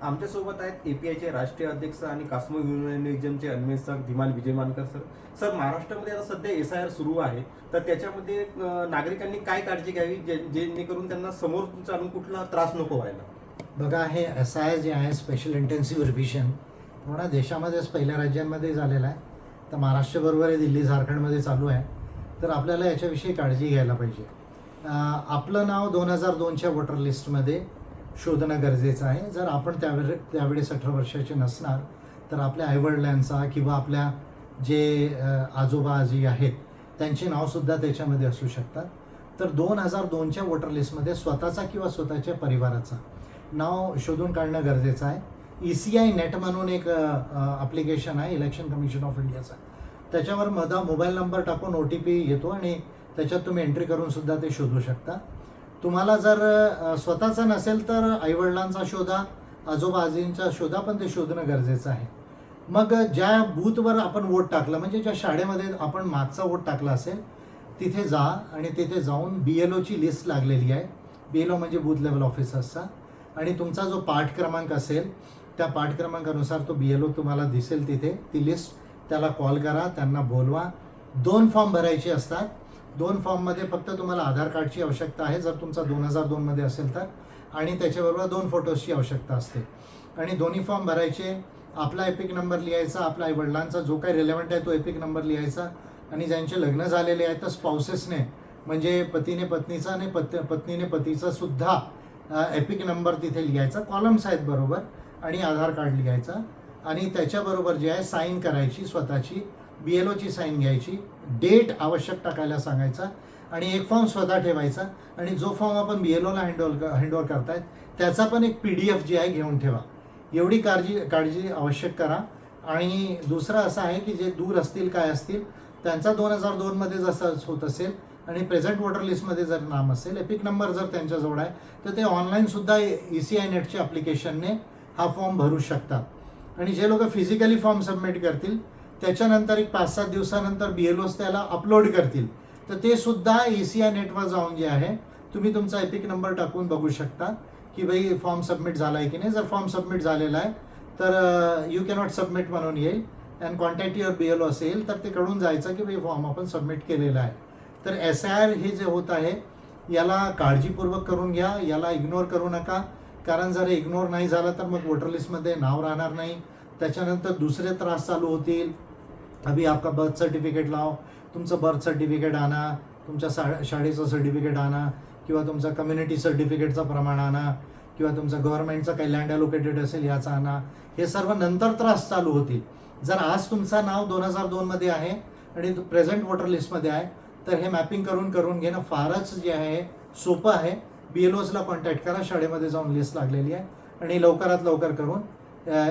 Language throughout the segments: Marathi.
आमच्यासोबत आहेत एपीआयचे राष्ट्रीय अध्यक्ष आणि कास्मो युनियनिझमचे अन्वेषक धीमान विजयमानकर सर. सर, महाराष्ट्रामध्ये आता सध्या SIR सुरू आहे, तर त्याच्यामध्ये नागरिकांनी काय काळजी घ्यावी जेणेकरून त्यांना समोर चालून कुठला त्रास नको व्हायला? बघा, हे SIR जे आहे स्पेशल इंटेन्सिव्ह रिव्हिजन पूर्ण देशामध्येच पहिल्या राज्यांमध्ये झालेला आहे. तर महाराष्ट्राबरोबर हे दिल्ली झारखंडमध्ये चालू आहे. तर आपल्याला याच्याविषयी काळजी घ्यायला पाहिजे. आपलं नाव 2002च्या वोटर लिस्टमध्ये शोधणं गरजेचं आहे. जर आपण त्यावेळेस 18 वर्षाचे नसणार तर आपल्या आईवडिलांचा किंवा आपल्या जे आजोबा आजी आहेत त्यांचे नावसुद्धा त्याच्यामध्ये असू शकतात. तर 2002च्या वोटर लिस्टमध्ये स्वतःचा किंवा स्वतःच्या परिवाराचा नाव शोधून काढणं गरजेचं आहे. ECI नेट म्हणून एक ॲप्लिकेशन आहे इलेक्शन कमिशन ऑफ इंडियाचा. त्याच्यावर मोबाईल नंबर टाकून OTP येतो आणि त्याच्यात तुम्ही एंट्री करून सुद्धा ते शोधू शकता. तुम्हाला जर स्वतःचा नसेल तर आईवडिलांचा शोधा, आजोबा आजींचा शोधा, पण ते शोधणं गरजेचं आहे. मग ज्या बूथवर आपण वोट टाकलं, म्हणजे ज्या शाळेमध्ये आपण मागचा वोट टाकला असेल तिथे जा आणि तिथे जाऊन BLOची लिस्ट लागलेली आहे. BLO म्हणजे बूथ लेवल ऑफिसर्सचा. आणि तुमचा जो पाठ क्रमांक असेल त्या पाठ क्रमांकानुसार तो BLO तुम्हाला दिसेल तिथे, ती लिस्ट. त्याला कॉल करा, त्यांना बोलवा. 2 फॉर्म भरायचे असतात. 2 फॉर्ममध्ये फक्त तुम्हाला आधार कार्डची आवश्यकता आहे जर तुमचा 2002मध्ये असेल तर, आणि त्याच्याबरोबर 2 फोटोजची आवश्यकता असते. आणि दोन्ही फॉर्म भरायचे. आपला एपिक नंबर लिहायचा, आपल्या आईवडिलांचा जो काही रिलेव्हंट आहे तो एपिक नंबर लिहायचा. आणि ज्यांचे लग्न झालेले आहेत तर स्पाउसेसने, म्हणजे पतीने पत्नीचा आणि पत्नीने पतीचा सुद्धा एपिक नंबर तिथे लिहायचा. कॉलम्स आहेत बरोबर. आणि आधार कार्ड लिहायचा. आणि त्याच्याबरोबर जे आहे साईन करायची स्वतःची, BLOची साईन घ्यायची, डेट आवश्यक टाकायला सांगायचा. आणि एक फॉर्म स्वतः ठेवायचा. आणि जो फॉर्म आपण BLOला हँडओव्हर करतायत त्याचा पण एक PDF जी आहे घेऊन ठेवा. एवढी काळजी आवश्यक करा. आणि दुसरं असं आहे की जे दूर असतील काय असतील त्यांचा 2002मध्ये जसं होत असेल आणि प्रेझेंट वोटर लिस्टमध्ये जर नाम असेल, एपिक नंबर जर त्यांच्याजवळ आहे तर ते ऑनलाईनसुद्धा ECI नेटच्या ॲप्लिकेशनने हा फॉर्म भरू शकतात. आणि जे लोक फिजिकली फॉर्म सबमिट करतील त्याच्यानंतर एक 5-7 दिवसानंतर BLOs त्याला अपलोड करतील. तर ते सुद्धा ECI नेटवर जाऊन जे आहे तुम्ही तुमचा एपिक नंबर टाकून बघू शकता की बाई फॉर्म सबमिट झाला आहे की नाही. जर फॉर्म सबमिट झालेला आहे तर यू कॅनॉट सबमिट म्हणून येईल अँड कॉन्टॅक्ट युअर BLO असेल तर ते कळून जायचं की बाई फॉर्म आपण सबमिट केलेला आहे. तर SIR हे जे होत आहे याला काळजीपूर्वक करून घ्या, याला इग्नोर करू नका. कारण जर इग्नोर नाही झालं तर मग वोटर लिस्टमध्ये नाव राहणार नाही. त्याच्यानंतर दुसरे त्रास चालू होतील. अभी आपका बर्थ सर्टिफिकेट लाव, तुमचं बर्थ सर्टिफिकेट आणा, तुमच्या शाळेचं सर्टिफिकेट आणा, किंवा तुमचा कम्युनिटी सर्टिफिकेटचं प्रमाण आणा, किंवा तुमचं गव्हर्नमेंटचं काही लँड अलोकेटेड असेल याचा आणा. हे सर्व नंतर त्रास चालू होतील. जर आज तुमचा नाव 2002मध्ये आहे आणि प्रेझेंट वोटर लिस्टमध्ये आहे तर हे मॅपिंग करून घेणं फारच जे आहे सोपं आहे. BLOsला कॉन्टॅक्ट करा, शाळेमध्ये जाऊन लिस्ट लागलेली आहे. आणि लवकरात लवकर करून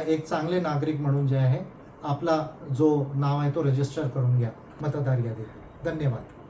एक चांगले नागरिक म्हणून जे आहे आपला जो नाव आहे तो रजिस्टर करून घ्या मतदार यादीत. धन्यवाद.